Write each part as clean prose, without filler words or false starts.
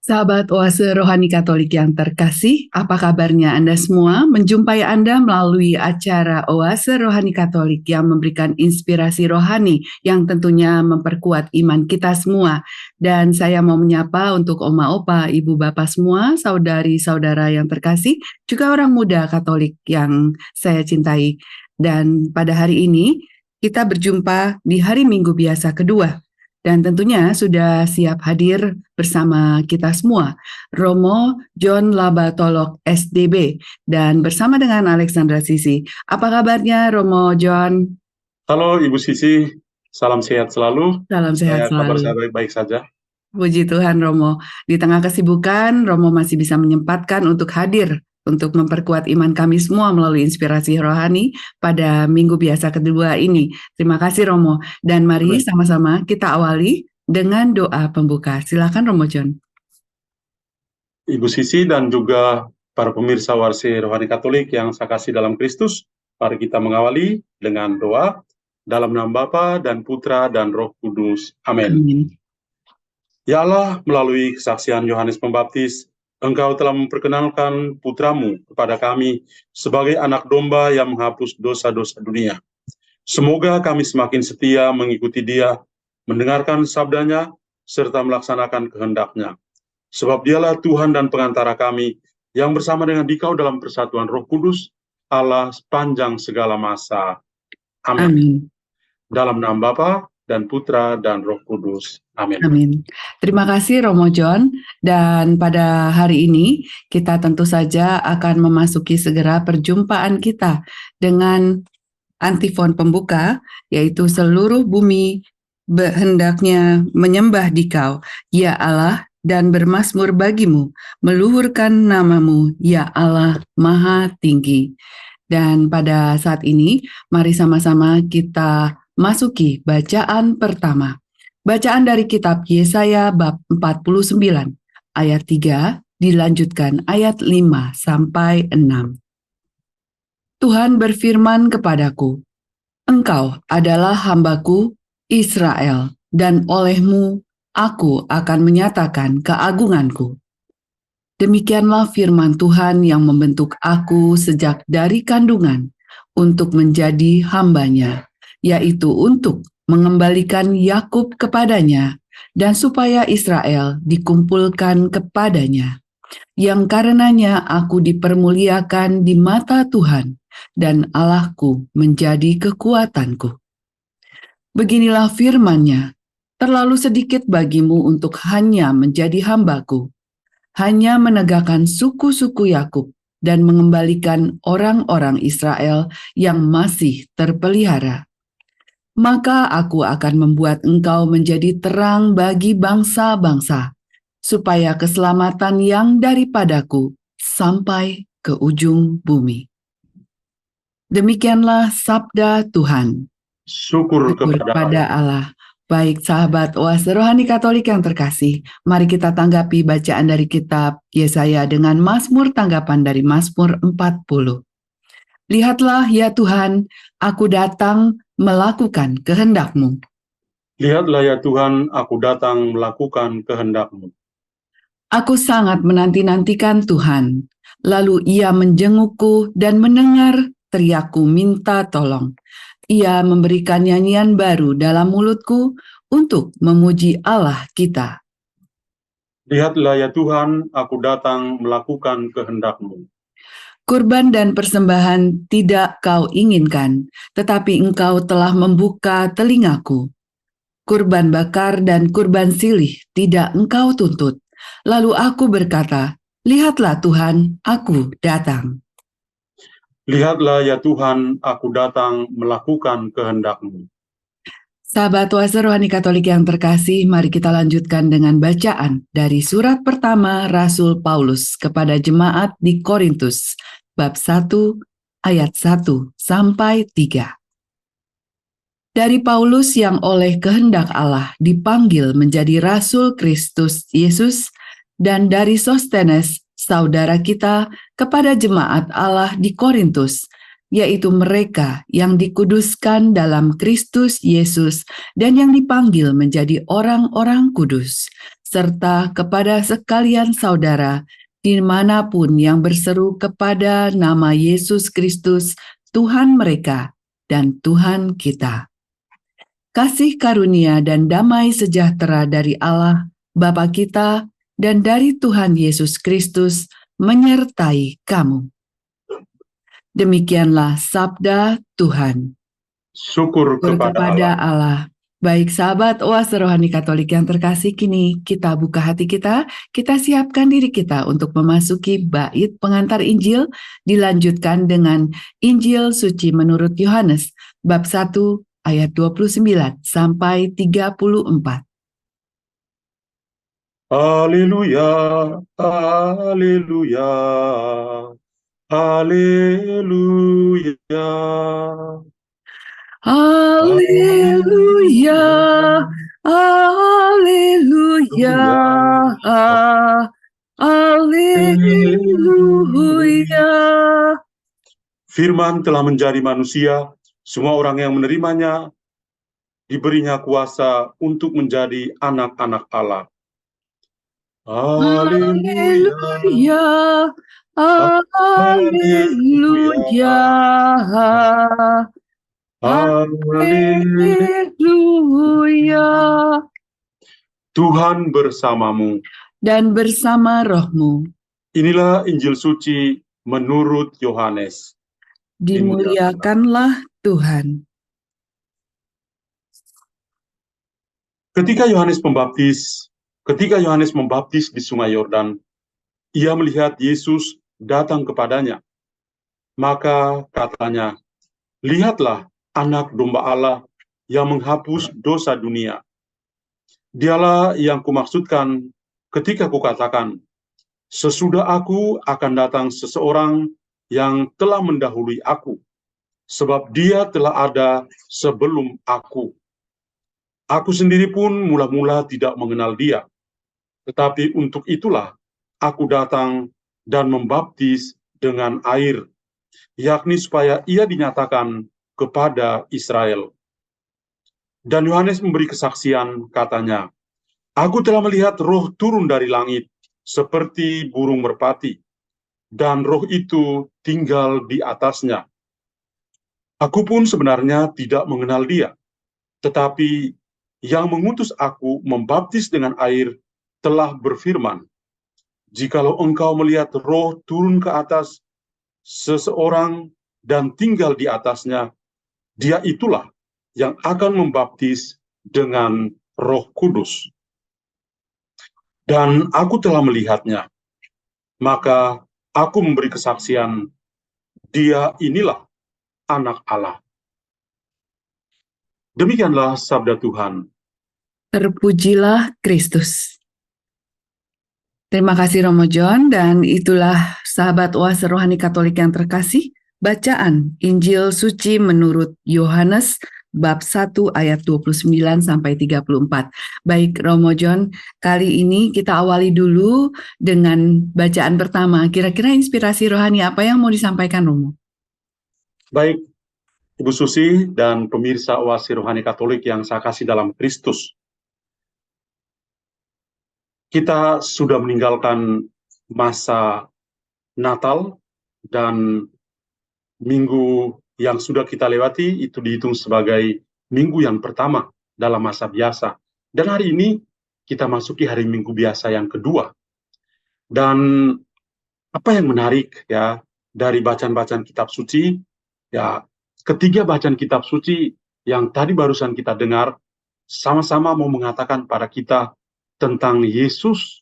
Sahabat Oase Rohani Katolik yang terkasih, apa kabarnya Anda semua? Menjumpai Anda melalui acara Oase Rohani Katolik yang memberikan inspirasi rohani yang tentunya memperkuat iman kita semua. Dan saya mau menyapa untuk Oma Opa, Ibu Bapak semua, saudari-saudara yang terkasih, juga orang muda Katolik yang saya cintai. Dan pada hari ini kita berjumpa di hari Minggu biasa kedua. Dan tentunya sudah siap hadir bersama kita semua, Romo John Labatolok SDB, dan bersama dengan Alexandra Sisi. Apa kabarnya Romo John? Halo Ibu Sisi, salam sehat selalu. Salam sehat Kabar selalu. saya baik-baik saja. Puji Tuhan Romo, di tengah kesibukan Romo masih bisa menyempatkan untuk hadir untuk memperkuat iman kami semua melalui inspirasi rohani pada minggu biasa kedua ini. Terima kasih Romo, dan mari sama-sama kita awali dengan doa pembuka. Silakan Romo John. Ibu Sisi dan juga para pemirsa Warsi Rohani Katolik yang saya kasih dalam Kristus, mari kita mengawali dengan doa dalam nama Bapa dan Putra dan Roh Kudus. Amin. Amin. Ya Allah, melalui kesaksian Yohanes Pembaptis, Engkau telah memperkenalkan putramu kepada kami sebagai anak domba yang menghapus dosa-dosa dunia. Semoga kami semakin setia mengikuti Dia, mendengarkan sabdanya, serta melaksanakan kehendaknya. Sebab Dialah Tuhan dan pengantara kami, yang bersama dengan Dikau dalam persatuan Roh Kudus, Allah sepanjang segala masa. Amin. Amin. Dalam nama Bapa dan Putra dan Roh Kudus. Amin. Amin. Terima kasih Romo John. Dan pada hari ini kita tentu saja akan memasuki segera perjumpaan kita dengan antifon pembuka, yaitu seluruh bumi hendaknya menyembah Dikau, ya Allah, dan bermazmur bagimu, meluhurkan namamu, ya Allah Maha Tinggi. Dan pada saat ini, mari sama-sama kita masuki bacaan pertama. Bacaan dari kitab Yesaya bab 49, ayat 3, dilanjutkan ayat 5 sampai 6. Tuhan berfirman kepadaku, Engkau adalah hambaku Israel, dan olehmu aku akan menyatakan keagunganku. Demikianlah firman Tuhan yang membentuk aku sejak dari kandungan untuk menjadi hambanya, yaitu untuk mengembalikan Yakub kepadanya dan supaya Israel dikumpulkan kepadanya, yang karenanya aku dipermuliakan di mata Tuhan dan Allahku menjadi kekuatanku. Beginilah firman-Nya, terlalu sedikit bagimu untuk hanya menjadi hambaku, hanya menegakkan suku-suku Yakub dan mengembalikan orang-orang Israel yang masih terpelihara. Maka aku akan membuat engkau menjadi terang bagi bangsa-bangsa, supaya keselamatan yang daripadaku sampai ke ujung bumi. Demikianlah sabda Tuhan. Syukur kepada Allah. Baik sahabat Oase Rohani Katolik yang terkasih, mari kita tanggapi bacaan dari kitab Yesaya dengan Mazmur tanggapan dari Mazmur 40. Lihatlah ya Tuhan, aku datang melakukan kehendak-Mu. Lihatlah ya Tuhan, aku datang melakukan kehendak-Mu. Aku sangat menanti-nantikan Tuhan. Lalu Ia menjengukku dan mendengar teriakku minta tolong. Ia memberikan nyanyian baru dalam mulutku untuk memuji Allah kita. Lihatlah ya Tuhan, aku datang melakukan kehendak-Mu. Kurban dan persembahan tidak Kau inginkan, tetapi Engkau telah membuka telingaku. Kurban bakar dan kurban silih tidak Engkau tuntut. Lalu aku berkata, lihatlah Tuhan, aku datang. Lihatlah ya Tuhan, aku datang melakukan kehendak-Mu. Sahabat Oase Rohani Katolik yang terkasih, mari kita lanjutkan dengan bacaan dari surat pertama Rasul Paulus kepada jemaat di Korintus, bab 1, ayat 1 sampai 3. Dari Paulus yang oleh kehendak Allah dipanggil menjadi Rasul Kristus Yesus, dan dari Sostenes, saudara kita, kepada jemaat Allah di Korintus, yaitu mereka yang dikuduskan dalam Kristus Yesus dan yang dipanggil menjadi orang-orang kudus, serta kepada sekalian saudara dimanapun yang berseru kepada nama Yesus Kristus, Tuhan mereka dan Tuhan kita. Kasih karunia dan damai sejahtera dari Allah, Bapa kita, dan dari Tuhan Yesus Kristus menyertai kamu. Demikianlah sabda Tuhan. Syukur kepada Allah. Allah. Baik sahabat Oase Rohani Katolik yang terkasih, kini kita buka hati kita siapkan diri kita untuk memasuki bait pengantar Injil, dilanjutkan dengan Injil Suci menurut Yohanes, bab 1 ayat 29 sampai 34. Haleluya, haleluya, haleluya. Haleluya, haleluya, haleluya. Firman telah menjadi manusia, semua orang yang menerimanya diberinya kuasa untuk menjadi anak-anak Allah. Haleluya, Haleluya, haleluya. Tuhan bersamamu. Dan bersama rohmu. Inilah Injil suci menurut Yohanes. Dimuliakanlah Tuhan. Ketika Yohanes membaptis di Sungai Yordan, ia melihat Yesus datang kepadanya. Maka katanya, "Lihatlah anak domba Allah yang menghapus dosa dunia. Dialah yang kumaksudkan ketika kukatakan, sesudah aku akan datang seseorang yang telah mendahului aku, sebab dia telah ada sebelum aku. Aku sendiri pun mula-mula tidak mengenal dia, tetapi untuk itulah aku datang dan membaptis dengan air, yakni supaya ia dinyatakan kepada Israel." Dan Yohanes memberi kesaksian, katanya, "Aku telah melihat roh turun dari langit, seperti burung merpati, dan roh itu tinggal di atasnya. Aku pun sebenarnya tidak mengenal dia, tetapi yang mengutus aku membaptis dengan air telah berfirman, jikalau engkau melihat roh turun ke atas seseorang dan tinggal di atasnya, dia itulah yang akan membaptis dengan Roh Kudus. Dan aku telah melihatnya, maka aku memberi kesaksian, dia inilah anak Allah." Demikianlah sabda Tuhan. Terpujilah Kristus. Terima kasih Romo John, dan itulah sahabat Oase Rohani Katolik yang terkasih, bacaan Injil Suci menurut Yohanes bab 1 ayat 29 sampai 34. Baik Romo John, kali ini kita awali dulu dengan bacaan pertama. Kira-kira inspirasi rohani apa yang mau disampaikan Romo? Baik, Ibu Susi dan pemirsa Oase Rohani Katolik yang saya kasih dalam Kristus. Kita sudah meninggalkan masa Natal, dan minggu yang sudah kita lewati itu dihitung sebagai minggu yang pertama dalam masa biasa. Dan hari ini kita masuki hari Minggu biasa yang kedua. Dan apa yang menarik ya dari bacaan-bacaan kitab suci, ya ketiga bacaan kitab suci yang tadi barusan kita dengar sama-sama mau mengatakan pada kita tentang Yesus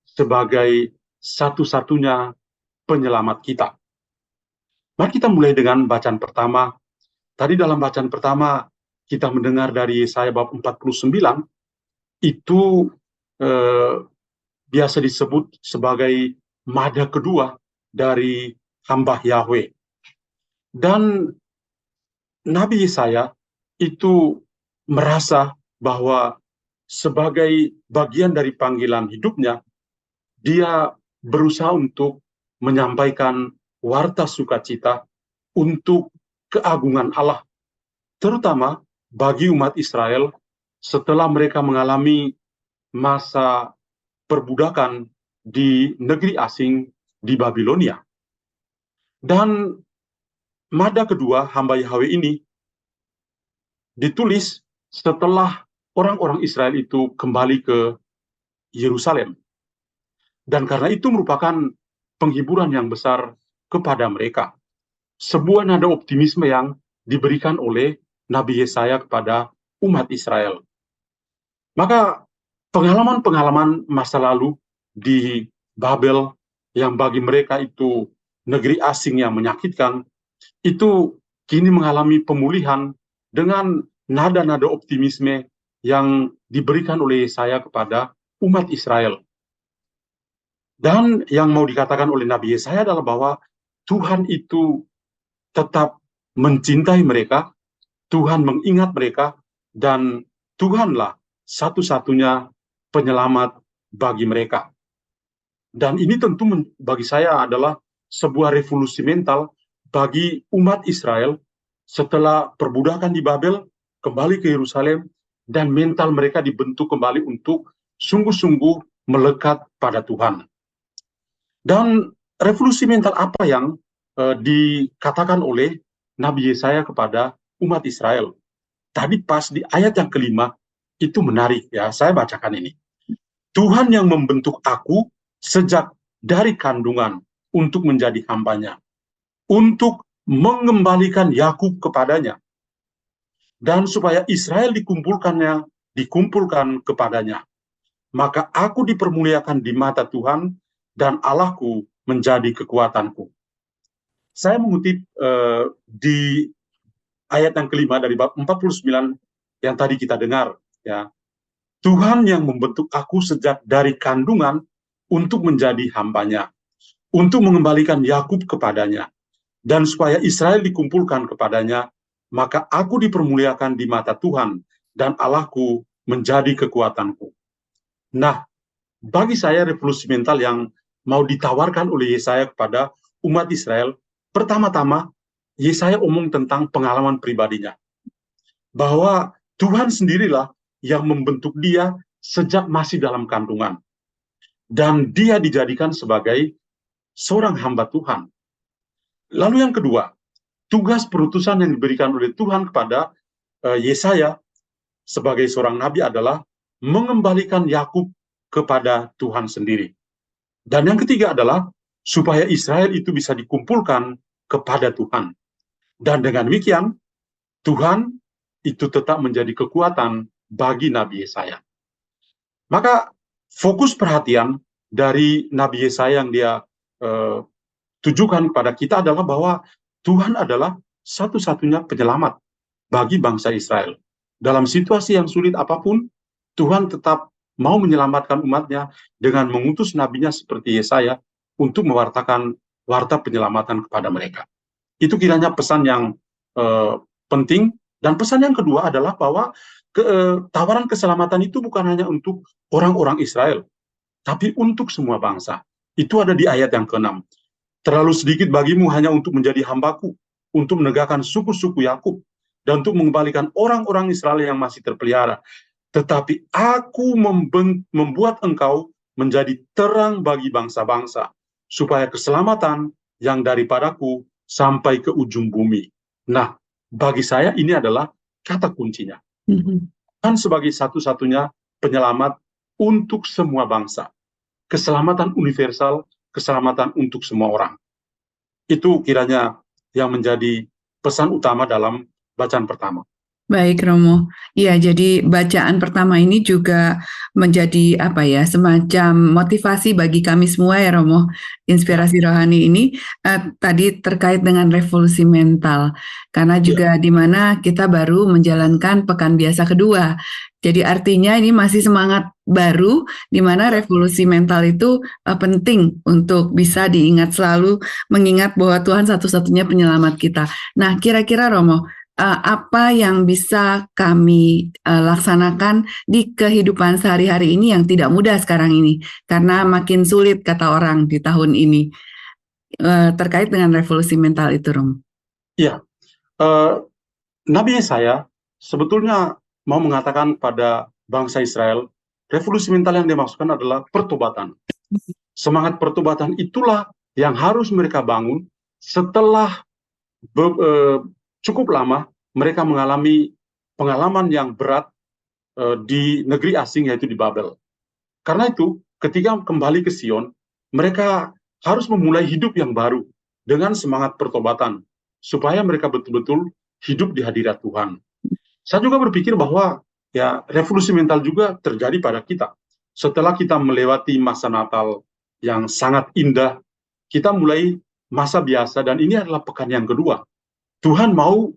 sebagai satu-satunya penyelamat kita. Mari kita mulai dengan bacaan pertama. Tadi dalam bacaan pertama kita mendengar dari Yesaya bab 49, itu biasa disebut sebagai mada kedua dari hamba Yahweh. Dan Nabi Yesaya itu merasa bahwa sebagai bagian dari panggilan hidupnya, dia berusaha untuk menyampaikan warta sukacita untuk keagungan Allah, terutama bagi umat Israel setelah mereka mengalami masa perbudakan di negeri asing di Babilonia. Dan Mada kedua hamba Yahweh ini ditulis setelah orang-orang Israel itu kembali ke Yerusalem. Dan karena itu merupakan penghiburan yang besar kepada mereka. Sebuah nada optimisme yang diberikan oleh Nabi Yesaya kepada umat Israel. Maka pengalaman-pengalaman masa lalu di Babel yang bagi mereka itu negeri asing yang menyakitkan, itu kini mengalami pemulihan dengan nada-nada optimisme yang diberikan oleh Yesaya kepada umat Israel. Dan yang mau dikatakan oleh Nabi Yesaya adalah bahwa Tuhan itu tetap mencintai mereka, Tuhan mengingat mereka, dan Tuhanlah satu-satunya penyelamat bagi mereka. Dan ini tentu bagi saya adalah sebuah revolusi mental bagi umat Israel setelah perbudakan di Babel, kembali ke Yerusalem, dan mental mereka dibentuk kembali untuk sungguh-sungguh melekat pada Tuhan. Dan revolusi mental apa yang dikatakan oleh Nabi Yesaya kepada umat Israel? Tadi pas di ayat yang kelima, itu menarik ya, saya bacakan ini. Tuhan yang membentuk aku sejak dari kandungan untuk menjadi hambanya, untuk mengembalikan Yakub kepadanya, dan supaya Israel dikumpulkan kepadanya. Maka aku dipermuliakan di mata Tuhan, dan Allahku menjadi kekuatanku. Saya mengutip di ayat yang kelima dari bab 49 yang tadi kita dengar, ya. Tuhan yang membentuk aku sejak dari kandungan untuk menjadi hambanya, untuk mengembalikan Yakub kepadanya, dan supaya Israel dikumpulkan kepadanya, maka aku dipermuliakan di mata Tuhan, dan Allahku menjadi kekuatanku. Nah, bagi saya revolusi mental yang mau ditawarkan oleh Yesaya kepada umat Israel, pertama-tama Yesaya omong tentang pengalaman pribadinya, bahwa Tuhan sendirilah yang membentuk dia sejak masih dalam kandungan, dan dia dijadikan sebagai seorang hamba Tuhan. Lalu yang kedua, tugas perutusan yang diberikan oleh Tuhan kepada Yesaya sebagai seorang nabi adalah mengembalikan Yakub kepada Tuhan sendiri. Dan yang ketiga adalah supaya Israel itu bisa dikumpulkan kepada Tuhan. Dan dengan demikian, Tuhan itu tetap menjadi kekuatan bagi Nabi Yesaya. Maka fokus perhatian dari Nabi Yesaya yang dia tujukan kepada kita adalah bahwa Tuhan adalah satu-satunya penyelamat bagi bangsa Israel. Dalam situasi yang sulit apapun, Tuhan tetap mau menyelamatkan umatnya dengan mengutus nabinya seperti Yesaya untuk mewartakan warta penyelamatan kepada mereka. Itu kiranya pesan yang penting. Dan pesan yang kedua adalah bahwa tawaran keselamatan itu bukan hanya untuk orang-orang Israel, tapi untuk semua bangsa. Itu ada di ayat yang ke-6. Terlalu sedikit bagimu hanya untuk menjadi hambaku, untuk menegakkan suku-suku Yakub, dan untuk mengembalikan orang-orang Israel yang masih terpelihara. Tetapi aku membuat engkau menjadi terang bagi bangsa-bangsa, supaya keselamatan yang daripadaku sampai ke ujung bumi. Nah, bagi saya ini adalah kata kuncinya. Tuhan sebagai satu-satunya penyelamat untuk semua bangsa. Keselamatan universal, keselamatan untuk semua orang. Itu kiranya yang menjadi pesan utama dalam bacaan pertama. Baik, Romo. Iya, jadi bacaan pertama ini juga menjadi semacam motivasi bagi kami semua ya, Romo. Inspirasi rohani ini tadi terkait dengan revolusi mental, karena juga di mana kita baru menjalankan pekan biasa kedua. Jadi artinya ini masih semangat baru, di mana revolusi mental itu penting untuk bisa diingat selalu, mengingat bahwa Tuhan satu-satunya penyelamat kita. Nah, kira-kira Romo, apa yang bisa kami laksanakan di kehidupan sehari-hari ini yang tidak mudah sekarang ini, karena makin sulit kata orang di tahun ini, terkait dengan revolusi mental itu, Rom? Iya, Nabi Yesaya sebetulnya mau mengatakan pada bangsa Israel, revolusi mental yang dimaksudkan adalah pertobatan. Semangat pertobatan itulah yang harus mereka bangun setelah cukup lama mereka mengalami pengalaman yang berat di negeri asing, yaitu di Babel. Karena itu, ketika kembali ke Sion, mereka harus memulai hidup yang baru dengan semangat pertobatan, supaya mereka betul-betul hidup di hadirat Tuhan. Saya juga berpikir bahwa ya revolusi mental juga terjadi pada kita. Setelah kita melewati masa Natal yang sangat indah, kita mulai masa biasa, dan ini adalah pekan yang kedua. Tuhan mau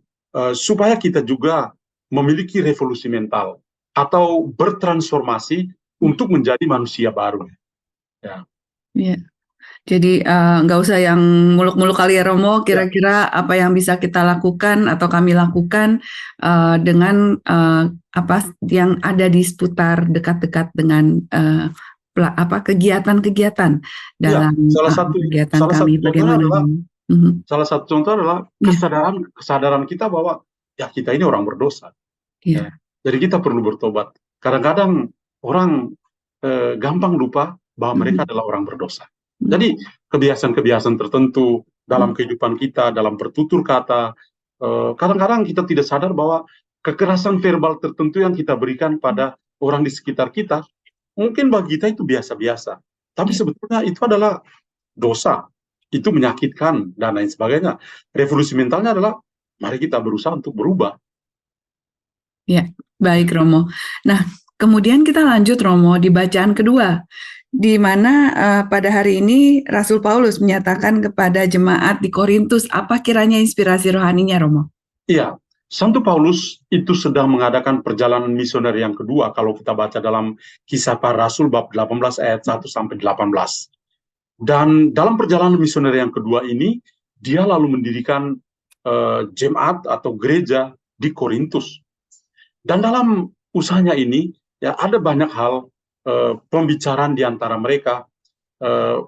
supaya kita juga memiliki revolusi mental atau bertransformasi untuk menjadi manusia baru. Ya. Ya. Jadi nggak usah yang muluk-muluk kali ya Romo, kira-kira apa yang bisa kita lakukan atau kami lakukan dengan apa yang ada di seputar dekat-dekat dengan kegiatan-kegiatan dalam kegiatan kami. Bagaimana? Salah satu contoh adalah kesadaran kita bahwa ya kita ini orang berdosa. Ya. Jadi kita perlu bertobat. Kadang-kadang orang gampang lupa bahwa mereka adalah orang berdosa. Jadi kebiasaan-kebiasaan tertentu dalam kehidupan kita, dalam bertutur kata, kadang-kadang kita tidak sadar bahwa kekerasan verbal tertentu yang kita berikan pada orang di sekitar kita, mungkin bagi kita itu biasa-biasa. Tapi sebetulnya itu adalah dosa, itu menyakitkan, dan lain sebagainya. Revolusi mentalnya adalah, mari kita berusaha untuk berubah. Ya, baik Romo. Nah, kemudian kita lanjut Romo di bacaan kedua, di mana pada hari ini Rasul Paulus menyatakan kepada jemaat di Korintus, apa kiranya inspirasi rohaninya Romo? Iya, Santo Paulus itu sedang mengadakan perjalanan misioner yang kedua kalau kita baca dalam Kisah Para Rasul bab 18 ayat 1 sampai 18. Dan dalam perjalanan misioner yang kedua ini, dia lalu mendirikan jemaat atau gereja di Korintus. Dan dalam usahanya ini, ya ada banyak hal pembicaraan di antara mereka,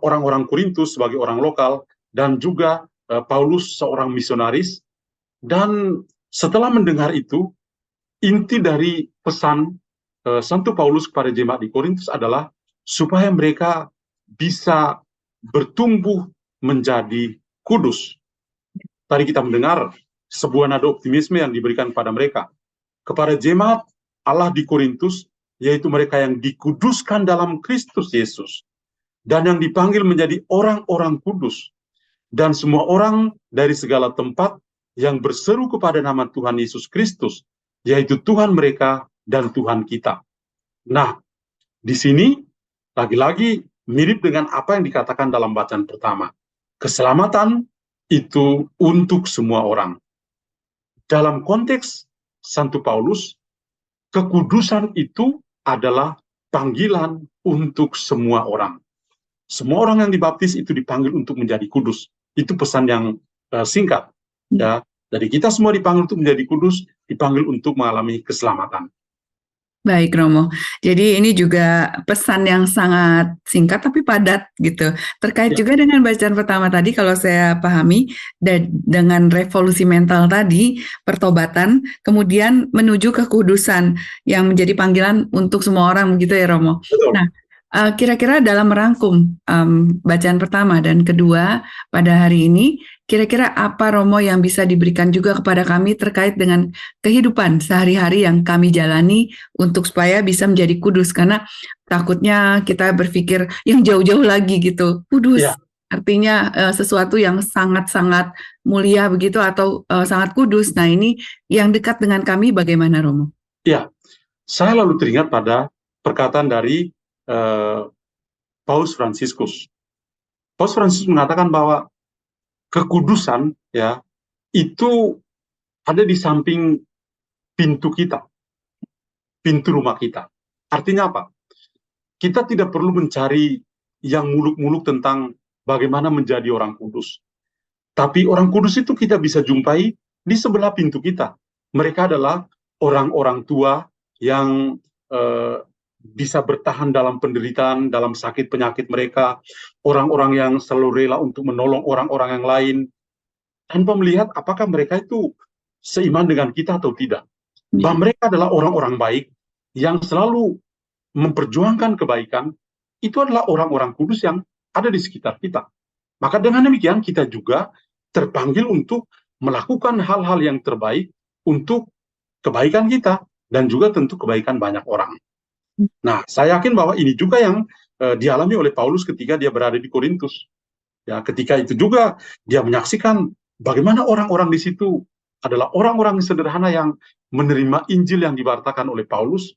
orang-orang Korintus sebagai orang lokal, dan juga Paulus seorang misionaris. Dan setelah mendengar itu, inti dari pesan Santo Paulus kepada jemaat di Korintus adalah supaya mereka bisa bertumbuh menjadi kudus. Tadi kita mendengar sebuah nada optimisme yang diberikan pada mereka. Kepada jemaat Allah di Korintus, yaitu mereka yang dikuduskan dalam Kristus Yesus, dan yang dipanggil menjadi orang-orang kudus, dan semua orang dari segala tempat yang berseru kepada nama Tuhan Yesus Kristus, yaitu Tuhan mereka dan Tuhan kita. Nah, di sini lagi-lagi mirip dengan apa yang dikatakan dalam bacaan pertama. Keselamatan itu untuk semua orang. Dalam konteks Santo Paulus, kekudusan itu adalah panggilan untuk semua orang. Semua orang yang dibaptis itu dipanggil untuk menjadi kudus. Itu pesan yang singkat. Ya. Jadi kita semua dipanggil untuk menjadi kudus, dipanggil untuk mengalami keselamatan. Baik Romo, jadi ini juga pesan yang sangat singkat tapi padat gitu. Terkait juga dengan bacaan pertama tadi, kalau saya pahami, dengan revolusi mental tadi, pertobatan, kemudian menuju kekudusan yang menjadi panggilan untuk semua orang begitu ya Romo. Betul. Nah, kira-kira dalam merangkum bacaan pertama dan kedua pada hari ini, kira-kira apa Romo yang bisa diberikan juga kepada kami terkait dengan kehidupan sehari-hari yang kami jalani untuk supaya bisa menjadi kudus? Karena takutnya kita berpikir yang jauh-jauh lagi gitu, kudus. Ya. Artinya sesuatu yang sangat-sangat mulia begitu atau sangat kudus. Nah ini yang dekat dengan kami bagaimana Romo? Ya, saya lalu teringat pada perkataan dari Paus Fransiskus. Paus Fransiskus mengatakan bahwa kekudusan ya itu ada di samping pintu kita, pintu rumah kita. Artinya apa? Kita tidak perlu mencari yang muluk-muluk tentang bagaimana menjadi orang kudus. Tapi orang kudus itu kita bisa jumpai di sebelah pintu kita. Mereka adalah orang-orang tua yang bisa bertahan dalam penderitaan, dalam sakit penyakit mereka, orang-orang yang selalu rela untuk menolong orang-orang yang lain, tanpa melihat apakah mereka itu seiman dengan kita atau tidak. Bahwa mereka adalah orang-orang baik yang selalu memperjuangkan kebaikan, itu adalah orang-orang kudus yang ada di sekitar kita. Maka dengan demikian kita juga terpanggil untuk melakukan hal-hal yang terbaik untuk kebaikan kita dan juga tentu kebaikan banyak orang. Nah, saya yakin bahwa ini juga yang dialami oleh Paulus ketika dia berada di Korintus. Ya, ketika itu juga dia menyaksikan bagaimana orang-orang di situ adalah orang-orang sederhana yang menerima Injil yang diwartakan oleh Paulus,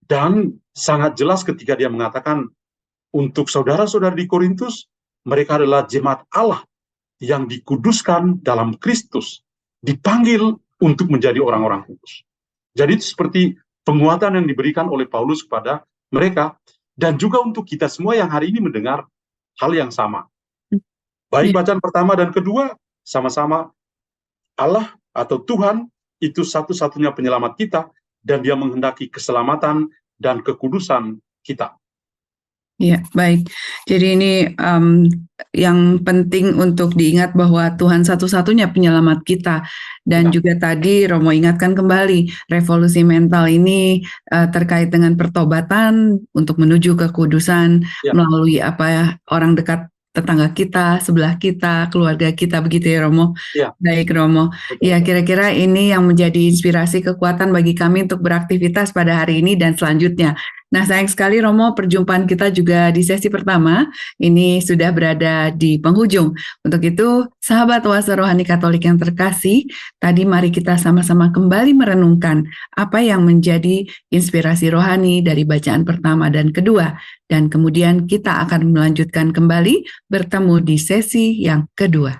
dan sangat jelas ketika dia mengatakan untuk saudara-saudara di Korintus, mereka adalah jemaat Allah yang dikuduskan dalam Kristus, dipanggil untuk menjadi orang-orang kudus. Jadi itu seperti penguatan yang diberikan oleh Paulus kepada mereka, dan juga untuk kita semua yang hari ini mendengar hal yang sama. Baik bacaan pertama dan kedua, sama-sama Allah atau Tuhan itu satu-satunya penyelamat kita, dan dia menghendaki keselamatan dan kekudusan kita. Ya, baik. Jadi ini yang penting untuk diingat bahwa Tuhan satu-satunya penyelamat kita. Dan juga tadi Romo ingatkan kembali, revolusi mental ini terkait dengan pertobatan untuk menuju kekudusan melalui orang dekat tetangga kita, sebelah kita, keluarga kita, begitu ya Romo? Baik Romo. Ya, kira-kira ini yang menjadi inspirasi kekuatan bagi kami untuk beraktivitas pada hari ini dan selanjutnya. Nah, sayang sekali Romo, perjumpaan kita juga di sesi pertama ini sudah berada di penghujung. Untuk itu, sahabat Oase Rohani Katolik yang terkasih, tadi mari kita sama-sama kembali merenungkan apa yang menjadi inspirasi rohani dari bacaan pertama dan kedua. Dan kemudian kita akan melanjutkan kembali bertemu di sesi yang kedua.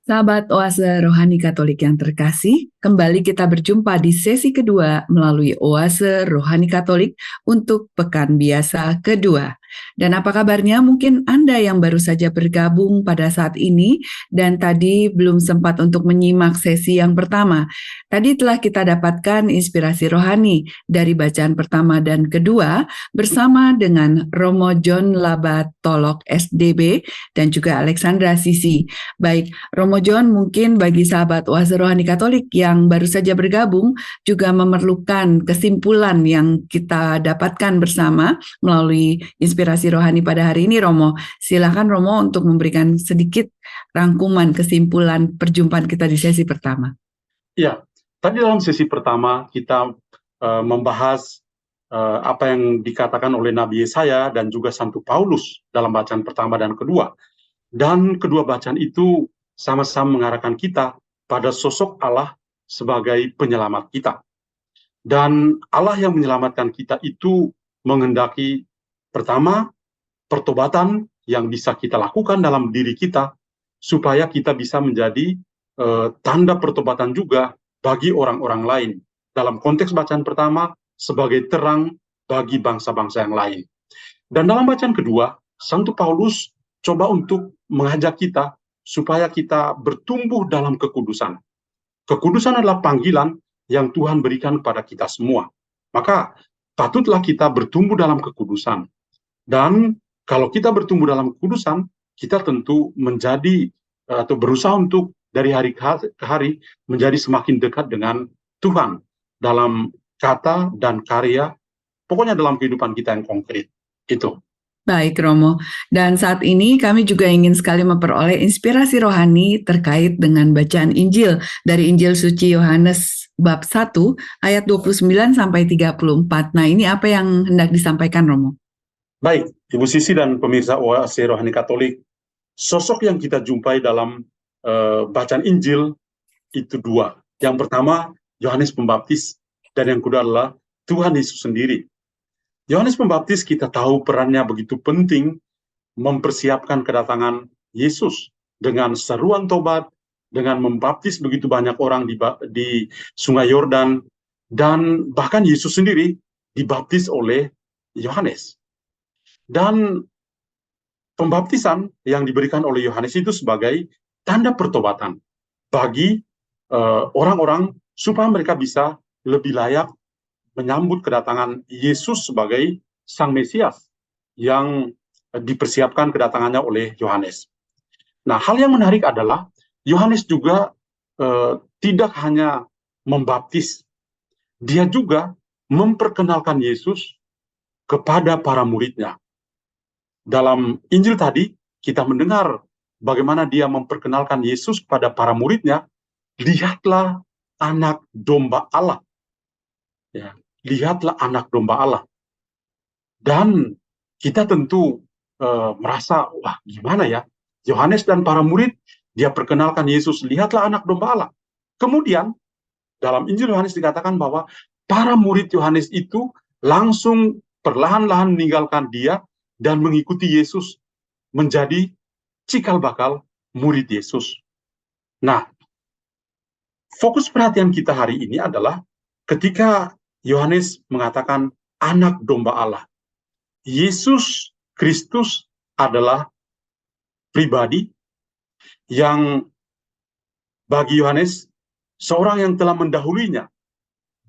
Sahabat Oase Rohani Katolik yang terkasih, kembali kita berjumpa di sesi kedua melalui Oase Rohani Katolik untuk Pekan Biasa kedua. Dan apa kabarnya? Mungkin Anda yang baru saja bergabung pada saat ini dan tadi belum sempat untuk menyimak sesi yang pertama. Tadi telah kita dapatkan inspirasi rohani dari bacaan pertama dan kedua bersama dengan Romo John Labat Tolok SDB dan juga Alexandra Sisi. Baik, Romo John, mungkin bagi sahabat Oase Rohani Katolik yang baru saja bergabung juga memerlukan kesimpulan yang kita dapatkan bersama melalui inspirasi rohani pada hari ini, Romo. Silakan Romo untuk memberikan sedikit rangkuman kesimpulan perjumpaan kita di sesi pertama. Ya, tadi dalam sesi pertama kita membahas apa yang dikatakan oleh Nabi Yesaya dan juga Santo Paulus dalam bacaan pertama dan kedua. Dan kedua bacaan itu sama-sama mengarahkan kita pada sosok Allah sebagai penyelamat kita. Dan Allah yang menyelamatkan kita itu menghendaki pertama, pertobatan yang bisa kita lakukan dalam diri kita, supaya kita bisa menjadi tanda pertobatan juga bagi orang-orang lain. Dalam konteks bacaan pertama, sebagai terang bagi bangsa-bangsa yang lain. Dan dalam bacaan kedua, Santo Paulus coba untuk mengajak kita supaya kita bertumbuh dalam kekudusan. Kekudusan adalah panggilan yang Tuhan berikan kepada kita semua. Maka patutlah kita bertumbuh dalam kekudusan. Dan kalau kita bertumbuh dalam kekudusan, kita tentu menjadi atau berusaha untuk dari hari ke hari menjadi semakin dekat dengan Tuhan dalam kata dan karya, pokoknya dalam kehidupan kita yang konkret. Itu. Baik Romo, dan saat ini kami juga ingin sekali memperoleh inspirasi rohani terkait dengan bacaan Injil dari Injil Suci Yohanes bab 1 ayat 29 sampai 34. Nah, ini apa yang hendak disampaikan Romo? Baik, Ibu Sisi dan pemirsa Oase Rohani Katolik, sosok yang kita jumpai dalam bacaan Injil itu dua. Yang pertama, Yohanes Pembaptis, dan yang kedua adalah Tuhan Yesus sendiri. Yohanes Pembaptis kita tahu perannya begitu penting mempersiapkan kedatangan Yesus dengan seruan tobat, dengan membaptis begitu banyak orang di Sungai Yordan, dan bahkan Yesus sendiri dibaptis oleh Yohanes. Dan pembaptisan yang diberikan oleh Yohanes itu sebagai tanda pertobatan bagi orang-orang supaya mereka bisa lebih layak menyambut kedatangan Yesus sebagai Sang Mesias yang dipersiapkan kedatangannya oleh Yohanes. Nah, hal yang menarik adalah Yohanes juga tidak hanya membaptis, dia juga memperkenalkan Yesus kepada para muridnya. Dalam Injil tadi, kita mendengar bagaimana dia memperkenalkan Yesus kepada para muridnya. Lihatlah anak domba Allah. Ya, lihatlah anak domba Allah. Dan kita tentu merasa, wah gimana ya? Yohanes dan para murid, dia perkenalkan Yesus, lihatlah anak domba Allah. Kemudian, dalam Injil Yohanes dikatakan bahwa para murid Yohanes itu langsung perlahan-lahan meninggalkan dia dan mengikuti Yesus menjadi cikal bakal murid Yesus. Nah, fokus perhatian kita hari ini adalah ketika Yohanes mengatakan anak domba Allah. Yesus Kristus adalah pribadi yang bagi Yohanes seorang yang telah mendahulunya.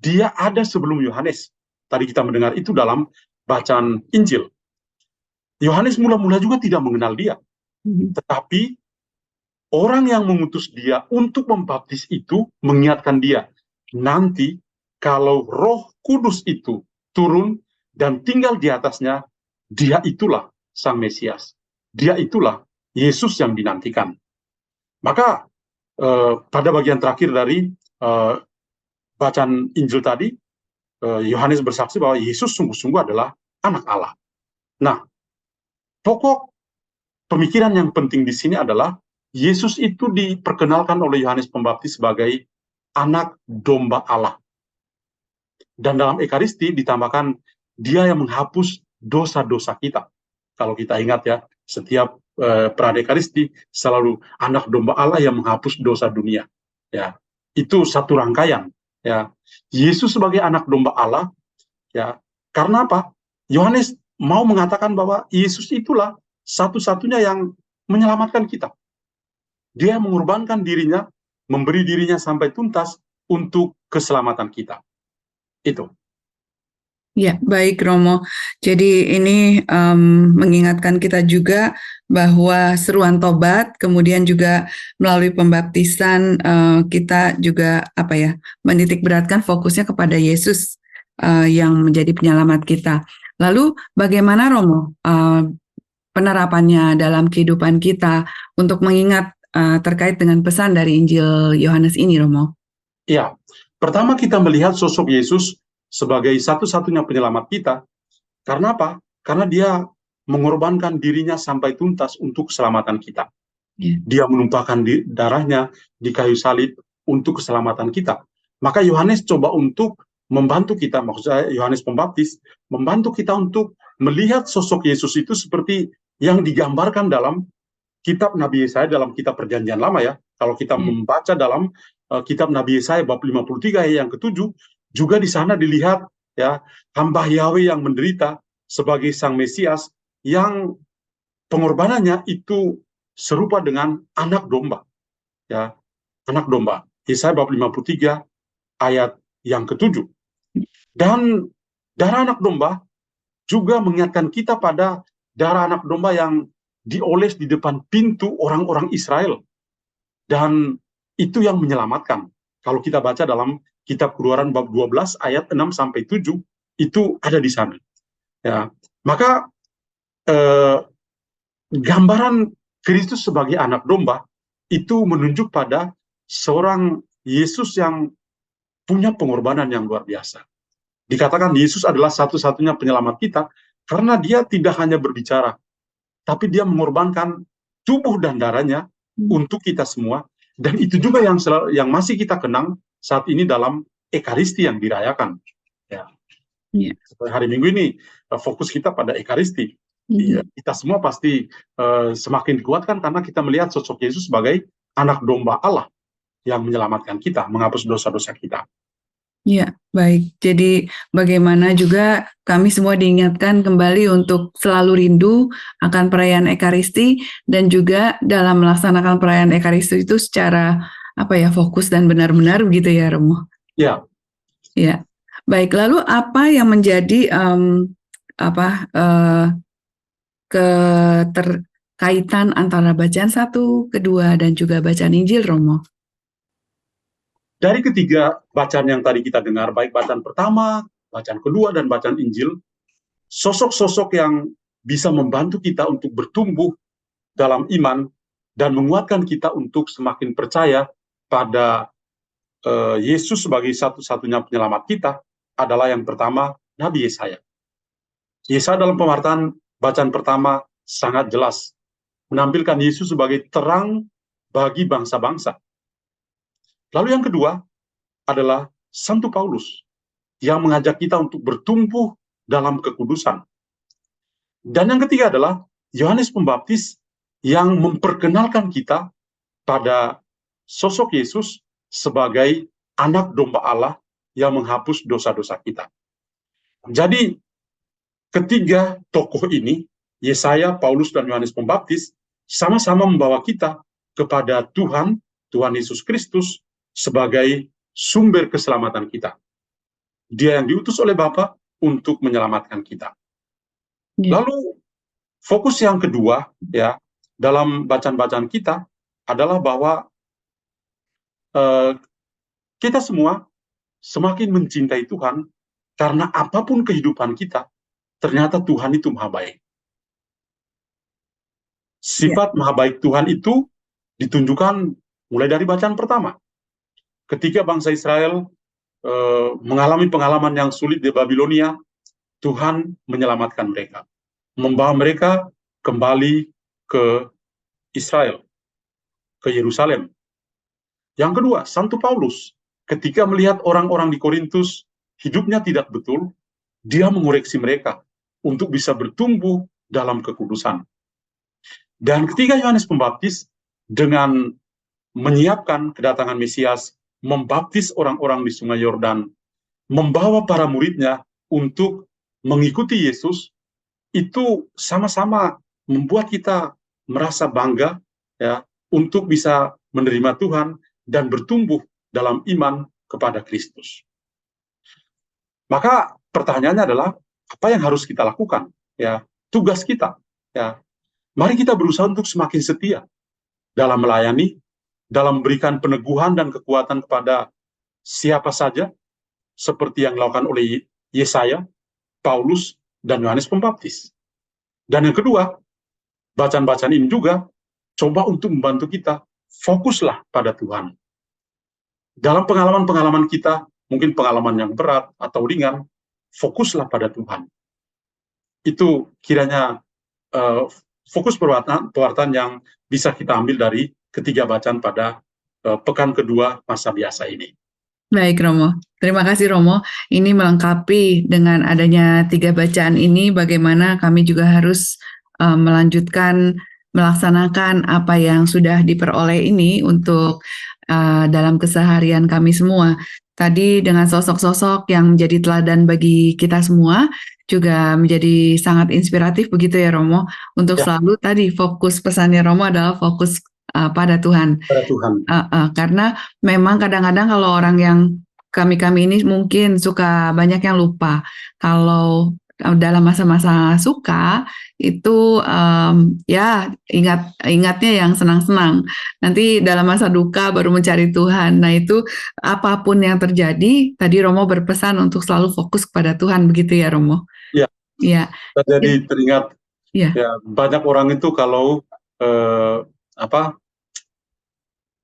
Dia ada sebelum Yohanes. Tadi kita mendengar itu dalam bacaan Injil. Yohanes mula-mula juga tidak mengenal dia. Tetapi orang yang mengutus dia untuk membaptis itu mengingatkan dia. Nanti kalau Roh Kudus itu turun dan tinggal di atasnya, dia itulah Sang Mesias. Dia itulah Yesus yang dinantikan. Maka pada bagian terakhir dari bacaan Injil tadi, Yohanes bersaksi bahwa Yesus sungguh-sungguh adalah anak Allah. Nah, pokok pemikiran yang penting di sini adalah Yesus itu diperkenalkan oleh Yohanes Pembaptis sebagai anak domba Allah. Dan dalam Ekaristi ditambahkan dia yang menghapus dosa-dosa kita. Kalau kita ingat ya, setiap perayaan Ekaristi selalu anak domba Allah yang menghapus dosa dunia. Ya, itu satu rangkaian. Ya, Yesus sebagai anak domba Allah. Ya, karena apa? Yohanes mau mengatakan bahwa Yesus itulah satu-satunya yang menyelamatkan kita. Dia mengorbankan dirinya, memberi dirinya sampai tuntas untuk keselamatan kita. Itu. Ya, baik Romo. Jadi ini mengingatkan kita juga bahwa seruan tobat, kemudian juga melalui pembaptisan kita juga menitik beratkan fokusnya kepada Yesus yang menjadi penyelamat kita. Lalu bagaimana Romo penerapannya dalam kehidupan kita untuk mengingat terkait dengan pesan dari Injil Yohanes ini, Romo? Ya, pertama kita melihat sosok Yesus sebagai satu-satunya penyelamat kita. Karena apa? Karena dia mengorbankan dirinya sampai tuntas untuk keselamatan kita. Dia menumpahkan darahnya di kayu salib untuk keselamatan kita. Maka Yohanes coba untuk membantu kita, maksudnya Yohanes Pembaptis, membantu kita untuk melihat sosok Yesus itu seperti yang digambarkan dalam kitab Nabi Yesaya, dalam kitab Perjanjian Lama ya. Kalau kita membaca dalam kitab Nabi Yesaya bab 53 yang ke-7, juga di sana dilihat ya hamba Yahweh yang menderita sebagai Sang Mesias yang pengorbanannya itu serupa dengan anak domba. Ya, anak domba. Yesaya bab 53 ayat yang ke-7. Dan darah anak domba juga mengingatkan kita pada darah anak domba yang dioles di depan pintu orang-orang Israel. Dan itu yang menyelamatkan. Kalau kita baca dalam kitab Keluaran bab 12 ayat 6-7 itu ada di sana. Ya, maka gambaran Kristus sebagai anak domba itu menunjuk pada seorang Yesus yang punya pengorbanan yang luar biasa. Dikatakan Yesus adalah satu-satunya penyelamat kita karena dia tidak hanya berbicara, tapi dia mengorbankan tubuh dan darahnya untuk kita semua. Dan itu juga yang masih kita kenang saat ini dalam Ekaristi yang dirayakan. Ya. Hari Minggu ini fokus kita pada Ekaristi. Ya, kita semua pasti semakin dikuatkan karena kita melihat sosok Yesus sebagai anak domba Allah yang menyelamatkan kita, menghapus dosa-dosa kita. Ya, baik. Jadi bagaimana juga kami semua diingatkan kembali untuk selalu rindu akan perayaan Ekaristi dan juga dalam melaksanakan perayaan Ekaristi itu secara fokus dan benar-benar begitu ya, Romo? Ya. Ya. Baik, lalu apa yang menjadi keterkaitan antara bacaan 1, kedua, dan juga bacaan Injil, Romo? Dari ketiga bacaan yang tadi kita dengar, baik bacaan pertama, bacaan kedua, dan bacaan Injil, sosok-sosok yang bisa membantu kita untuk bertumbuh dalam iman dan menguatkan kita untuk semakin percaya pada Yesus sebagai satu-satunya penyelamat kita adalah yang pertama, Nabi Yesaya. Yesaya dalam pewartaan bacaan pertama sangat jelas menampilkan Yesus sebagai terang bagi bangsa-bangsa. Lalu yang kedua adalah Santo Paulus yang mengajak kita untuk bertumbuh dalam kekudusan. Dan yang ketiga adalah Yohanes Pembaptis yang memperkenalkan kita pada sosok Yesus sebagai anak domba Allah yang menghapus dosa-dosa kita. Jadi ketiga tokoh ini, Yesaya, Paulus, dan Yohanes Pembaptis, sama-sama membawa kita kepada Tuhan Yesus Kristus sebagai sumber keselamatan kita. Dia yang diutus oleh Bapa untuk menyelamatkan kita. Lalu fokus yang kedua ya dalam bacaan-bacaan kita adalah bahwa kita semua semakin mencintai Tuhan karena apapun kehidupan kita, ternyata Tuhan itu maha baik. Sifat maha baik Tuhan itu ditunjukkan mulai dari bacaan pertama. Ketika bangsa Israel mengalami pengalaman yang sulit di Babilonia, Tuhan menyelamatkan mereka, membawa mereka kembali ke Israel, ke Yerusalem. Yang kedua, Santo Paulus, ketika melihat orang-orang di Korintus hidupnya tidak betul, dia mengoreksi mereka untuk bisa bertumbuh dalam kekudusan. Dan ketiga, Yohanes Pembaptis dengan menyiapkan kedatangan Mesias, membaptis orang-orang di Sungai Yordan, membawa para muridnya untuk mengikuti Yesus, itu sama-sama membuat kita merasa bangga ya untuk bisa menerima Tuhan dan bertumbuh dalam iman kepada Kristus. Maka pertanyaannya adalah apa yang harus kita lakukan? Ya, tugas kita. Ya, mari kita berusaha untuk semakin setia dalam melayani, dalam memberikan peneguhan dan kekuatan kepada siapa saja, seperti yang dilakukan oleh Yesaya, Paulus, dan Yohanes Pembaptis. Dan yang kedua, bacaan-bacaan ini juga coba untuk membantu kita fokuslah pada Tuhan. Dalam pengalaman-pengalaman kita, mungkin pengalaman yang berat atau ringan, fokuslah pada Tuhan. Itu kiranya fokus pewartaan yang bisa kita ambil dari ketiga bacaan pada pekan kedua masa biasa ini. Baik Romo, terima kasih Romo. Ini melengkapi dengan adanya 3 bacaan ini bagaimana kami juga harus melaksanakan apa yang sudah diperoleh ini untuk dalam keseharian kami semua. Tadi dengan sosok-sosok yang menjadi teladan bagi kita semua juga menjadi sangat inspiratif begitu ya Romo, untuk selalu tadi fokus pesannya Romo adalah fokus pada Tuhan. Pada Tuhan. Karena memang kadang-kadang kalau orang yang kami ini mungkin suka banyak yang lupa. Kalau dalam masa-masa suka itu ya ingatnya yang senang-senang. Nanti dalam masa duka baru mencari Tuhan. Nah itu apapun yang terjadi, tadi Romo berpesan untuk selalu fokus kepada Tuhan, begitu ya Romo? Iya. Ya. Jadi teringat ya banyak orang itu kalau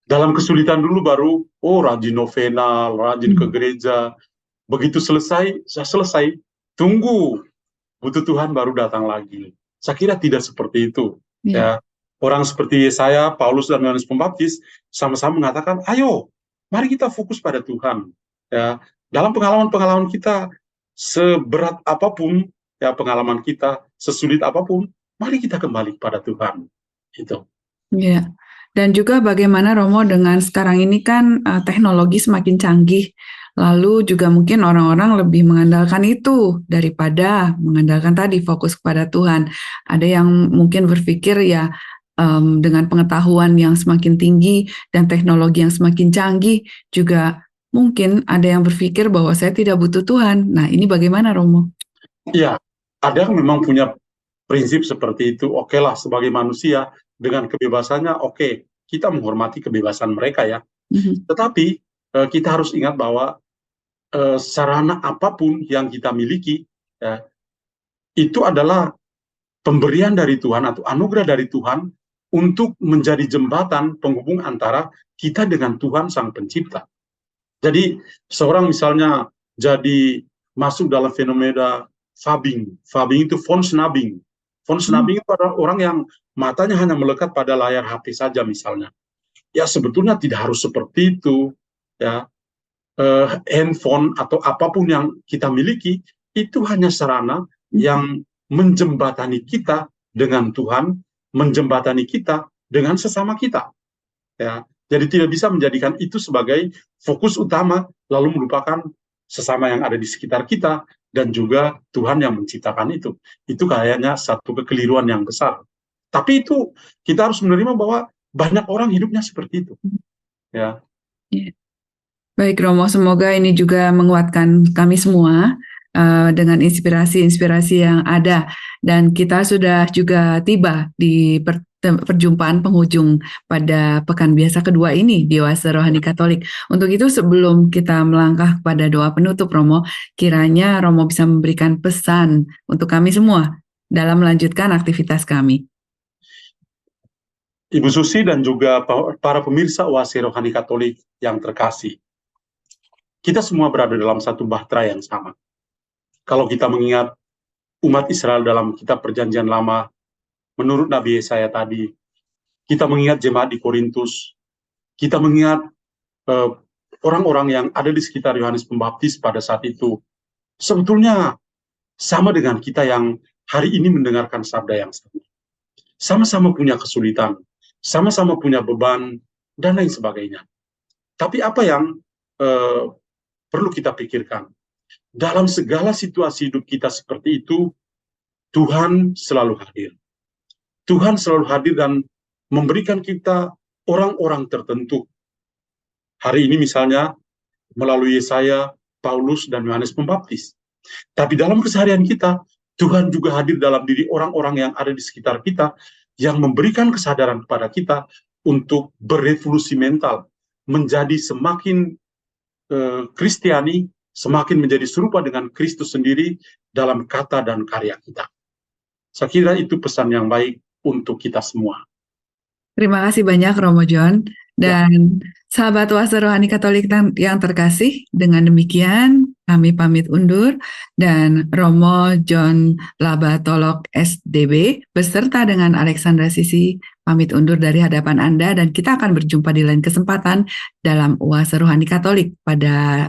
dalam kesulitan dulu baru rajin novena, rajin ke gereja. Begitu selesai, tunggu butuh Tuhan baru datang lagi. Saya kira tidak seperti itu. Ya, orang seperti Yesaya, Paulus, dan Yohanes Pembaptis sama-sama mengatakan, ayo, mari kita fokus pada Tuhan. Ya, dalam pengalaman-pengalaman kita, seberat apapun ya pengalaman kita, sesulit apapun, mari kita kembali pada Tuhan. Itu. Ya. Dan juga bagaimana Romo dengan sekarang ini kan teknologi semakin canggih, lalu juga mungkin orang-orang lebih mengandalkan itu daripada mengandalkan tadi fokus kepada Tuhan. Ada yang mungkin berpikir ya dengan pengetahuan yang semakin tinggi dan teknologi yang semakin canggih, juga mungkin ada yang berpikir bahwa saya tidak butuh Tuhan. Nah ini bagaimana Romo? Iya, ada yang memang punya prinsip seperti itu. Oke lah, sebagai manusia dengan kebebasannya, oke, kita menghormati kebebasan mereka ya. Tetapi kita harus ingat bahwa sarana apapun yang kita miliki ya, itu adalah pemberian dari Tuhan atau anugerah dari Tuhan untuk menjadi jembatan penghubung antara kita dengan Tuhan Sang Pencipta. Jadi seorang misalnya jadi masuk dalam fenomena fabbing itu fonsnabbing. Fonsnabbing itu adalah orang yang matanya hanya melekat pada layar HP saja misalnya. Ya sebetulnya tidak harus seperti itu ya. Handphone atau apapun yang kita miliki itu hanya sarana yang menjembatani kita dengan Tuhan, menjembatani kita dengan sesama kita. Ya, jadi tidak bisa menjadikan itu sebagai fokus utama, lalu melupakan sesama yang ada di sekitar kita dan juga Tuhan yang menciptakan itu. Itu kayaknya satu kekeliruan yang besar. Tapi itu kita harus menerima bahwa banyak orang hidupnya seperti itu. Ya. Baik Romo, semoga ini juga menguatkan kami semua dengan inspirasi-inspirasi yang ada. Dan kita sudah juga tiba di perjumpaan penghujung pada pekan biasa kedua ini di Oase Rohani Katolik. Untuk itu sebelum kita melangkah pada doa penutup Romo, kiranya Romo bisa memberikan pesan untuk kami semua dalam melanjutkan aktivitas kami. Ibu Susi dan juga para pemirsa Oase Rohani Katolik yang terkasih, kita semua berada dalam satu bahtera yang sama. Kalau kita mengingat umat Israel dalam kitab Perjanjian Lama, menurut Nabi Yesaya tadi, kita mengingat jemaat di Korintus, kita mengingat orang-orang yang ada di sekitar Yohanes Pembaptis pada saat itu, sebetulnya sama dengan kita yang hari ini mendengarkan sabda yang sama. Sama-sama punya kesulitan, sama-sama punya beban, dan lain sebagainya. Tapi apa yang perlu kita pikirkan? Dalam segala situasi hidup kita seperti itu, Tuhan selalu hadir. Tuhan selalu hadir dan memberikan kita orang-orang tertentu. Hari ini misalnya melalui Yesaya, Paulus, dan Yohanes Pembaptis. Tapi dalam keseharian kita, Tuhan juga hadir dalam diri orang-orang yang ada di sekitar kita, yang memberikan kesadaran kepada kita untuk berevolusi mental, menjadi semakin Kristiani, semakin menjadi serupa dengan Kristus sendiri dalam kata dan karya kita. Saya kira itu pesan yang baik untuk kita semua. Terima kasih banyak Romo John dan sahabat Oase Rohani Katolik yang terkasih. Dengan demikian kami pamit undur dan Romo John Labatolok SDB beserta dengan Alexandra Sisi pamit undur dari hadapan Anda dan kita akan berjumpa di lain kesempatan dalam Oase Rohani Katolik pada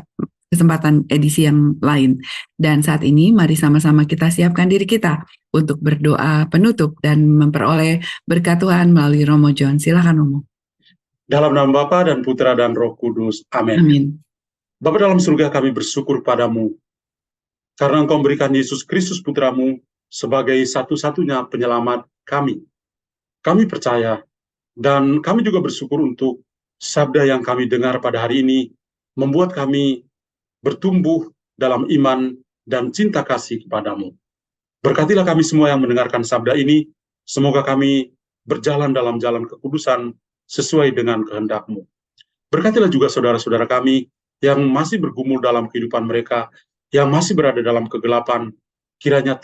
kesempatan edisi yang lain. Dan saat ini mari sama-sama kita siapkan diri kita untuk berdoa penutup dan memperoleh berkat Tuhan melalui Romo John. Silakan Romo. Dalam nama Bapa dan Putra dan Roh Kudus. Amin. Amin. Bapa dalam surga, kami bersyukur padamu karena Engkau memberikan Yesus Kristus Putramu sebagai satu-satunya penyelamat kami. Kami percaya dan kami juga bersyukur untuk sabda yang kami dengar pada hari ini membuat kami bertumbuh dalam iman dan cinta kasih kepadamu. Berkatilah kami semua yang mendengarkan sabda ini, semoga kami berjalan dalam jalan kekudusan sesuai dengan kehendak-Mu. Berkatilah juga saudara-saudara kami yang masih bergumul dalam kehidupan mereka, yang masih berada dalam kegelapan, kiranya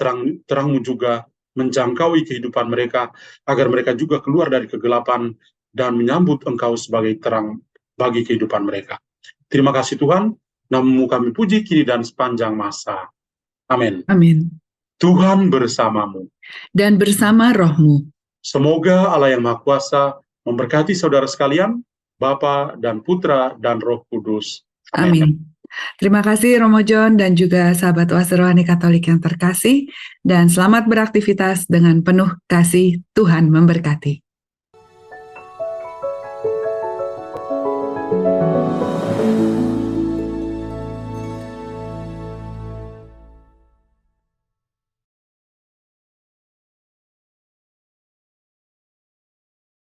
terang-Mu juga menjangkaui kehidupan mereka, agar mereka juga keluar dari kegelapan dan menyambut Engkau sebagai terang bagi kehidupan mereka. Terima kasih Tuhan, nama-Mu kami puji kini dan sepanjang masa. Amin. Amin. Tuhan bersamamu. Dan bersama roh-Mu. Semoga Allah yang Maha Kuasa memberkati saudara sekalian, Bapa dan Putra dan Roh Kudus. Amin. Amin. Terima kasih Romo John dan juga sahabat Oase Rohani Katolik yang terkasih. Dan selamat beraktivitas dengan penuh kasih. Tuhan memberkati.